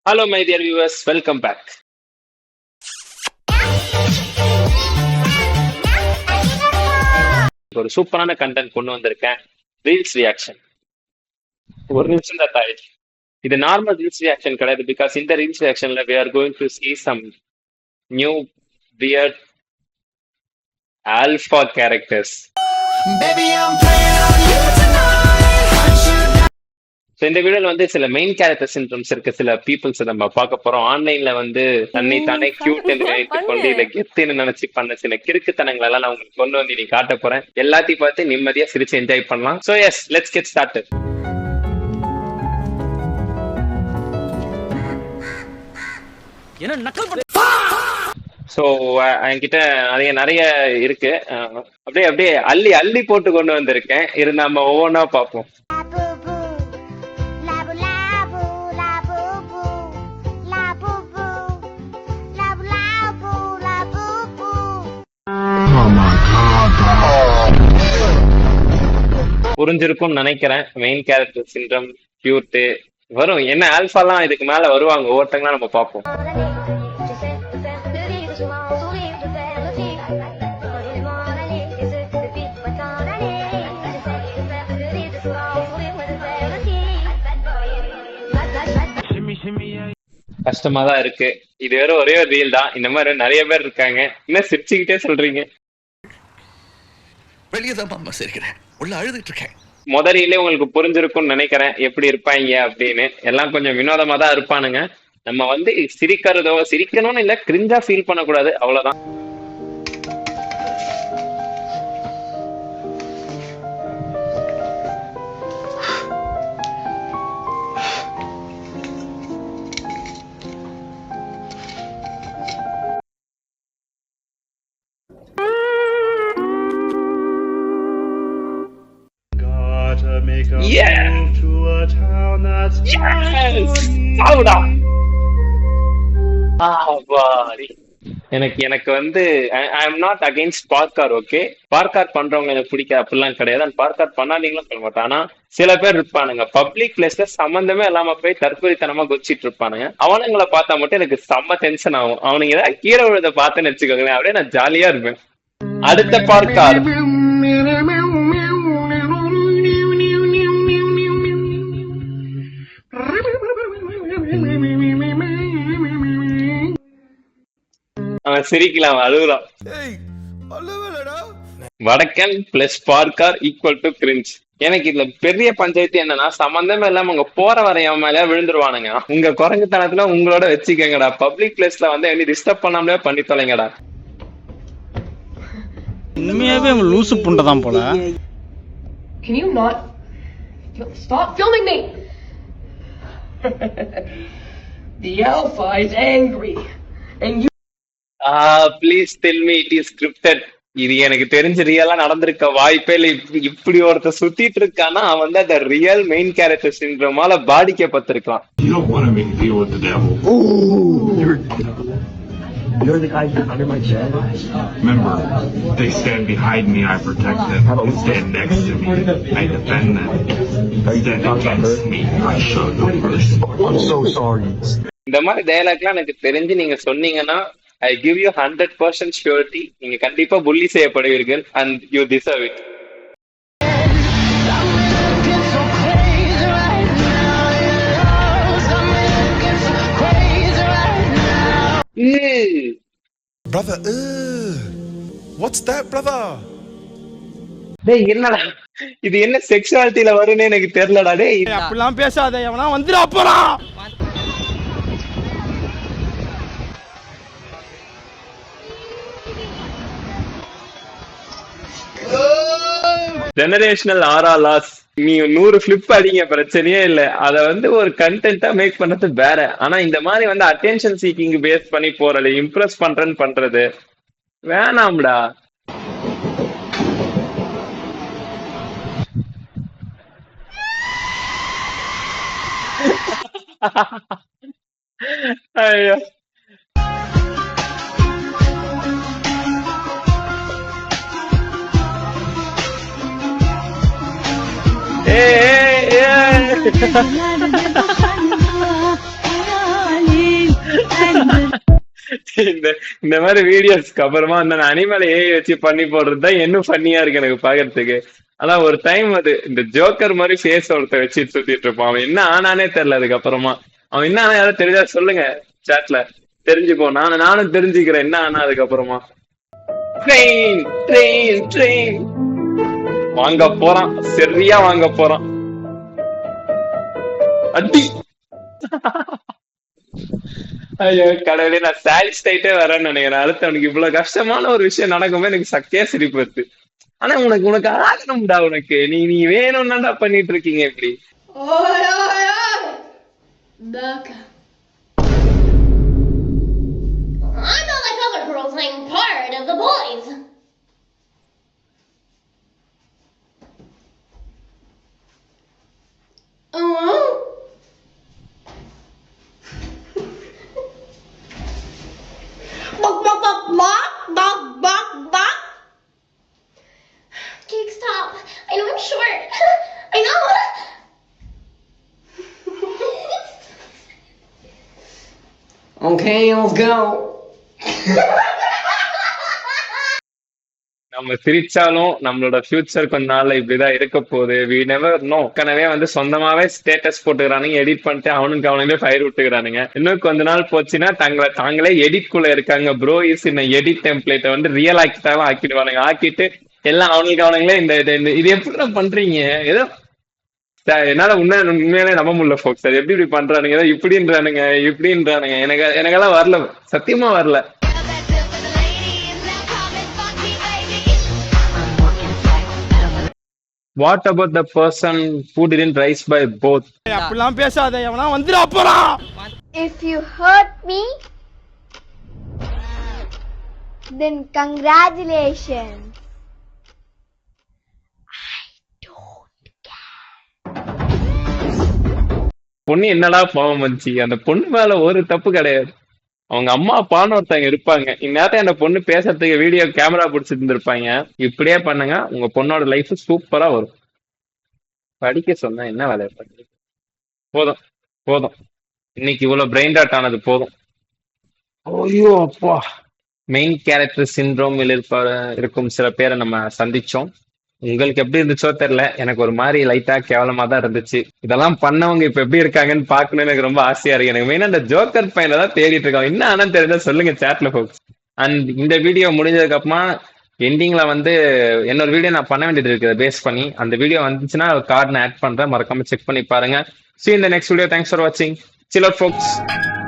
Hello, my dear viewers. Welcome back. ஒரு சூப்பரான content கொண்டு வந்திருக்கேன். Reels reaction. ஒரு நிமிஷம் தான் தாய். இது நார்மல் ரீல்ஸ் ரியாக்ஷன் கிடையாது. பிகாஸ் இந்த reels ரியாக்ஷன்ல we are going to see some new weird alpha characters. Baby, I'm playing on you tonight. So இந்த வீடியோல வந்து சில மெயின் கேரக்டர் சிண்ட்ரம்ஸ் இருக்கு. சில பீப்புள்ஸ் நம்ம பார்க்க போறோம். ஆன்லைன்ல வந்து தன்னை தானே கியூட் என்று நினைத்துக் கொண்டு இதை கெத்துன்னு நினைச்சு பண்ண சில கிறுக்குத்தனங்கள் எல்லாம் நான் உங்களுக்கு கொண்டு வந்து நீ காட்ட போறேன். எல்லாத்தையும் பார்த்து நிம்மதியா சிரிச்சு என்ஜாய் பண்ணலாம். So yes, let's get started. So என்கிட்ட நிறைய இருக்கு. அப்படியே அப்படியே அள்ளி அள்ளி போட்டு கொண்டு வந்திருக்கேன். இருந்து நம்ம ஒவ்வொன்றா பார்ப்போம். புரிஞ்சிருக்கும் நினைக்கிறேன். மெயின் கேரக்டர் சிண்ட்ரம், கியூட் வரும். என்ன ஆல்ஃபாலாம் இதுக்கு மேல வருவாங்க. ஒவ்வொருத்தங்களா நம்ம பார்ப்போம். கஷ்டமா தான் இருக்கு. இது வேற ஒரே ஒரு ரீல் தான். இந்த மாதிரி நிறைய பேர் இருக்காங்க. என்ன சிரிச்சுக்கிட்டே சொல்றீங்க? வெளியேதான் சிரிக்கிறேன், உள்ள அழுதுட்டு இருக்கேன். முதலிலே உங்களுக்கு புரிஞ்சிருக்கும்னு நினைக்கிறேன் எப்படி இருப்பாங்க அப்படின்னு. எல்லாம் கொஞ்சம் வினோதமா தான் இருப்பானுங்க. நம்ம வந்து சிரிக்கணும்னு இல்ல, கிரிஞ்சா ஃபீல் பண்ணக்கூடாது, அவ்வளவுதான். எனக்கு வந்து I am not against parkour. Okay, parkour பண்றவங்க எனக்கு பிடிக்காது அப்படிலாம் கிடையாது. பார்க்கார் பண்ணாதீங்களும் சொல்ல மாட்டேன். ஆனா சில பேர் இருப்பானுங்க பப்ளிக் பிளேஸ்ல சம்பந்தமே இல்லாம போய் தற்கொலைத்தனமா கொச்சிட்டு இருப்பானுங்க. அவனுங்களை பார்த்தா மட்டும் எனக்கு செம்ம டென்ஷன் ஆகும். அவனுங்க ஏதாவது கீழே விழுத பார்த்தேன்னு வச்சுக்கோங்களேன், அப்படியே நான் ஜாலியா இருப்பேன். அடுத்த பார்க்கார் அவன் சிரிக்கலாம், அழுகுறான். வடக்கன் பிளஸ் பார்க்கார் ஈக்குவல் டு கிரிஞ்ச். எனக்கு இதுல பெரிய பஞ்சாயத்து என்னன்னா, சம்பந்தமே இல்லாம உங்க போற வரைய மேல விழுந்துருவானுங்க. உங்க குரங்குத்தனத்துல உங்களோட வச்சுக்கங்கடா. பப்ளிக் பிளேஸ்ல வந்து என்ன டிஸ்டர்ப் பண்ணாமலே பண்ணி தொலைங்கடா. உண்மையாவே லூசு புண்டதான் போல. Can you not stop filming me? The alpha is angry and you please tell me it is scripted. இது எனக்கு தெரிஞ்சு ரியலா நடந்திருக்க வாய்ப்பே இல்லை. இப்படி ஒருத்த சுத்திட்டு இருக்கானா அவன் வந்து அந்த ரியல் மெயின் கேரக்டர் சிண்ட்ரோமால பாதிக்கப்பட்டிருக்கான். You don't want me to deal with the devil. You're the guy under my chair. Remember, they stand behind me, I protect them. They stand next to me, I defend them. Stand against me, I show no mercy. I'm so sorry. இந்த மாதிரி டயலாக்லாம் எனக்கு தெரிஞ்சு நீங்க சொன்னீங்கன்னா I give you 100% surety. நீங்க கண்டிப்பா புள்ளி செய்யப்படுவீர்கள் and you deserve it. Brother, what's that, brother? டேய் என்னடா இது, என்ன செக்சுவாலிட்டில வரும்னு எனக்கு தெரியலடா. டேய் அப்படிலாம் பேசாத, எவனா வந்துடா போறான். ஜெனரேஷனல் ஆரா லாஸ். நீ 100 ஃபிளிப் அடிங்க, பிரச்சனையே இல்ல. அத வந்து ஒரு கண்டென்ட்டா மேக் பண்றது வேற. ஆனா இந்த மாதிரி வந்து அட்டென்ஷன் சீக்கிங் பேஸ் பண்ணி போறது, இம்ப்ரெஸ் பண்றேன்னு பண்றது வேணாம்டா. ஐயோ, இந்த இந்த மாதிரி வீடியோஸ்க்கு அப்புறமா அந்த அனிமலை ஏஐ வச்சு பண்ணி போடுறதுதான் இன்னும் ஃபன்னியா இருக்கு எனக்கு பாக்குறதுக்கு. ஆனா ஒரு டைம் அது இந்த ஜோக்கர் மாதிரி ஃபேஸ் ஒருத்த வச்சு சுத்திட்டு இருப்பான். அவன் என்ன ஆனானே தெரியல. அதுக்கப்புறமா அவன் என்ன ஆனா யாரும் தெரிஞ்சா சொல்லுங்க சாட்ல, தெரிஞ்சுப்போம். நானும் தெரிஞ்சுக்கிறேன் என்ன ஆனா. அதுக்கப்புறமா ட்ரெயின் ட்ரெயின் ட்ரெயின் வாங்க போறான், சரியா வாங்க போறான் அடி. ஐயோ கடவுளே, நான் சாட்டிஸ்ஃபைட்டே வரேன்னு நினைக்கிறேன். அடுத்து அவனுக்கு இவ்வளவு கஷ்டமான ஒரு விஷயம் நடக்கும்போது எனக்கு சக்கையா சிரிப்பு வருது. ஆனா உனக்கு ஆகணும்டா, உனக்கு நீ வேணும்னாடா பண்ணிட்டு இருக்கீங்க இப்படி. Becca. I thought like other girls ain't part of the boys. Bok. Cake, stop. I know I'm short. I know. Okay, let's go. நம்ம சிரிச்சாலும் நம்மளோட ஃபியூச்சர் கொஞ்ச நாள்ல இப்படிதான் இருக்க போகுது. We never know. கனவே வந்து சொந்தமாவே ஸ்டேட்டஸ் போட்டுக்கிறானுங்க, எடிட் பண்ணிட்டு அவனுங்களே ஃபயர் விட்டுக்கிறானுங்க. இன்னும் கொஞ்ச நாள் போச்சுன்னா தாங்களே எடிட் குள்ள இருக்காங்க. ப்ரோ இஸ் இந்த எடிட் டெம்ப்ளேட்டை வந்து ரியல் ஆக்கிட்டாலும் ஆக்கிடுவானுங்க. ஆக்கிட்டு எல்லாம் அவனுங்களே இந்த இது எப்படி பண்றீங்க ஏதோ என்னால உண்மையிலே நம்ப முடியல ஃபோக்ஸ். அது எப்படி இப்படி பண்றானுங்க, ஏதோ இப்படின்றானுங்க. எனக்கெல்லாம் வரல, சத்தியமா வரல. What about the person who didn't rise by both? அப்படிலாம் பேசாத, எவனா வந்துடா போறான். If you hurt me, then congratulations. பொண்ணு என்னடா பாவம் வந்துச்சு. அந்த பொண்ணு மேல ஒரு தப்பு கிடையாது. அவங்க அம்மா அப்பான்னு ஒருத்தவங்க இருப்பாங்க. இந்நேரத்தை அந்த பொண்ணு பேசுறதுக்கு வீடியோ கேமரா பிடிச்சிட்டு இருந்திருப்பாங்க. இப்படியே பண்ணுங்க, உங்க பொண்ணோட லைஃப் சூப்பரா வரும். படிக்க சொன்னா என்ன வேலையை பண்ணி போதும். இன்னைக்கு இவ்வளவு பிரெயின் டாட் ஆனது போதும். ஐயோ அப்பா, மெயின் கேரக்டர் சிண்ட்ரோம் இருக்கும் சில பேரை நம்ம சந்திச்சோம். உங்களுக்கு எப்படி இருந்துச்சோ தெரியல, எனக்கு ஒரு மாதிரி லைட்டா கேவலமா தான் இருந்துச்சு. இதெல்லாம் பண்ணவங்க இப்ப எப்படி இருக்காங்கன்னு பாக்கணும்னு எனக்கு ரொம்ப ஆசையா இருக்கு. எனக்கு மெயினா அந்த ஜோக்கர் பையனை தான் தேடிட்டு இருக்காங்க. என்ன ஆனா தெரிஞ்சா சொல்லுங்க சாட்ல ஃபோக்ஸ். அண்ட் இந்த வீடியோ முடிஞ்சதுக்கு அப்புறமா எண்டிங்ல வந்து இன்னொரு வீடியோ நான் பண்ண வேண்டியது இருக்குது பேஸ் பண்ணி. அந்த வீடியோ வந்துச்சுன்னா கார்டு நான் ஆட் பண்றேன், மறக்காம செக் பண்ணி பாருங்க. See you in the next video. Thanks for watching. Chill out folks.